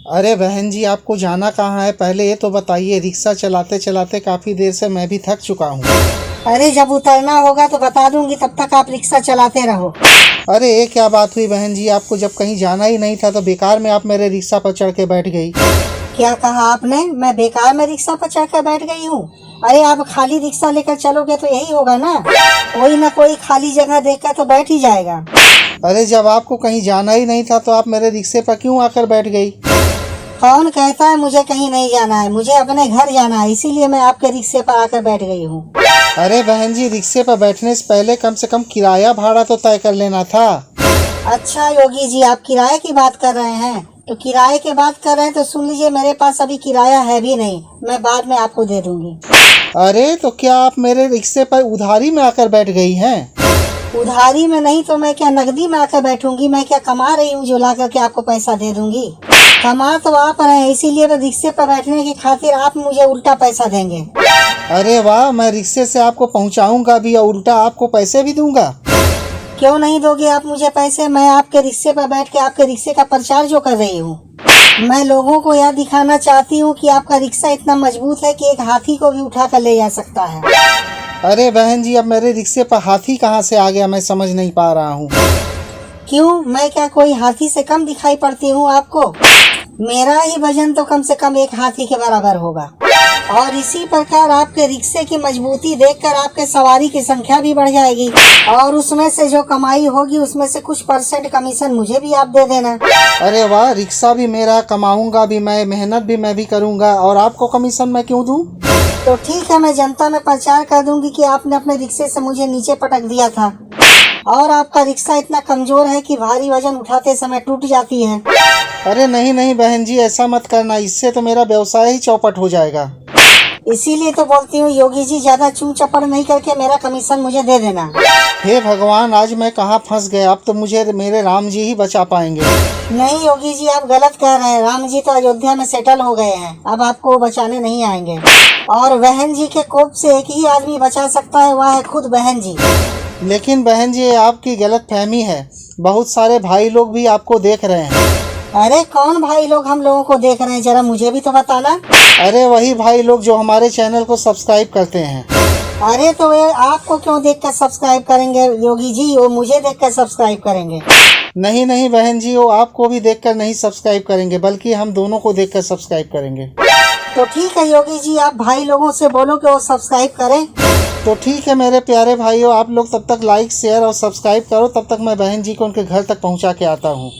अरे बहन जी, आपको जाना कहाँ है? पहले ये तो बताइए। रिक्शा चलाते चलाते काफ़ी देर से मैं भी थक चुका हूँ। अरे जब उतरना होगा तो बता दूंगी, तब तक आप रिक्शा चलाते रहो। अरे ये क्या बात हुई बहन जी? आपको जब कहीं जाना ही नहीं था तो बेकार में आप मेरे रिक्शा पर चढ़ के बैठ गई। क्या कहा आपने? मैं बेकार में रिक्शा पर चढ़कर बैठ गई हूँ? अरे आप खाली रिक्शा लेकर चलोगे तो यही होगा ना, कोई ना कोई खाली जगह देखकर तो बैठ ही जाएगा। अरे जब आपको कहीं जाना ही नहीं था तो आप मेरे रिक्शे पर क्यों आकर बैठ गई? कौन कहता है मुझे कहीं नहीं जाना है? मुझे अपने घर जाना है, इसीलिए मैं आपके रिक्शे पर आकर बैठ गई हूँ। अरे बहन जी, रिक्शे पर बैठने से पहले कम से कम किराया भाड़ा तो तय कर लेना था। अच्छा योगी जी, आप किराए की बात कर रहे हैं? तो किराए की बात कर रहे हैं तो सुन लीजिए, मेरे पास अभी किराया है भी नहीं, मैं बाद में आपको दे दूंगी। अरे तो क्या आप मेरे रिक्शे पर उधारी में आकर बैठ गई हैं? उधारी में नहीं तो मैं क्या नकदी में आकर बैठूंगी? मैं क्या कमा रही हूँ जो ला करके आपको पैसा दे दूंगी? कमा तो आप रहे हैं, इसीलिए तो रिक्शे पर बैठने की खातिर आप मुझे उल्टा पैसा देंगे। अरे वाह, मैं रिक्शे से आपको पहुंचाऊंगा भी और उल्टा आपको पैसे भी दूंगा। क्यों नहीं दोगे आप मुझे पैसे? मैं आपके रिक्शे पर बैठ के आपके रिक्शे का प्रचार जो कर रही हूँ, मैं लोगों को यह दिखाना चाहती हूँ कि आपका रिक्शा इतना मजबूत है कि एक हाथी को भी उठा कर ले जा सकता है। अरे बहन जी, अब मेरे रिक्शे पर हाथी कहाँ से आ गया, मैं समझ नहीं पा रहा हूँ। क्यों, मैं क्या कोई हाथी से कम दिखाई पड़ती हूँ आपको? मेरा ही वजन तो कम से कम एक हाथी के बराबर होगा। और इसी प्रकार आपके रिक्शे की मजबूती देखकर आपके सवारी की संख्या भी बढ़ जाएगी, और उसमें से जो कमाई होगी उसमें से कुछ परसेंट कमीशन मुझे भी आप दे देना। अरे वाह, रिक्शा भी मेरा, कमाऊंगा भी मैं, मेहनत भी मैं भी करूंगा, और आपको कमीशन मैं क्यों दूं? तो ठीक है, मैं जनता में प्रचार कर दूंगी कि आपने अपने रिक्शे से मुझे नीचे पटक दिया था, और आपका रिक्शा इतना कमजोर है कि भारी वजन उठाते समय टूट जाती है। अरे नहीं नहीं बहन जी, ऐसा मत करना, इससे तो मेरा व्यवसाय ही चौपट हो जाएगा। इसीलिए तो बोलती हूँ योगी जी, ज्यादा चू चपड़ नहीं करके मेरा कमीशन मुझे दे देना। हे भगवान, आज मैं कहाँ फंस गया? अब तो मुझे मेरे राम जी ही बचा पाएंगे। नहीं योगी जी, आप गलत कह रहे हैं। राम जी तो अयोध्या में सेटल हो गए हैं, अब आपको बचाने नहीं आएंगे। और बहन जी के कोप से एक ही आदमी बचा सकता है, वह है खुद बहन जी। लेकिन बहन जी, ये आपकी गलत फहमी है। बहुत सारे भाई लोग भी आपको देख रहे हैं। अरे कौन भाई लोग हम लोगों को देख रहे हैं, जरा मुझे भी तो बताना। अरे वही भाई लोग जो हमारे चैनल को सब्सक्राइब करते हैं। अरे तो वे आपको क्यों देखकर सब्सक्राइब करेंगे योगी जी? वो मुझे देखकर सब्सक्राइब करेंगे। नहीं नहीं बहन जी, वो आपको भी देखकर नहीं सब्सक्राइब करेंगे, बल्कि हम दोनों को देखकर सब्सक्राइब करेंगे। तो ठीक है योगी जी, आप भाई लोगों से बोलो कि वो सब्सक्राइब करें। तो ठीक है मेरे प्यारे भाइयों, आप लोग तब तक लाइक शेयर और सब्सक्राइब करो, तब तक मैं बहन जी को उनके घर तक पहुंचा के आता हूँ।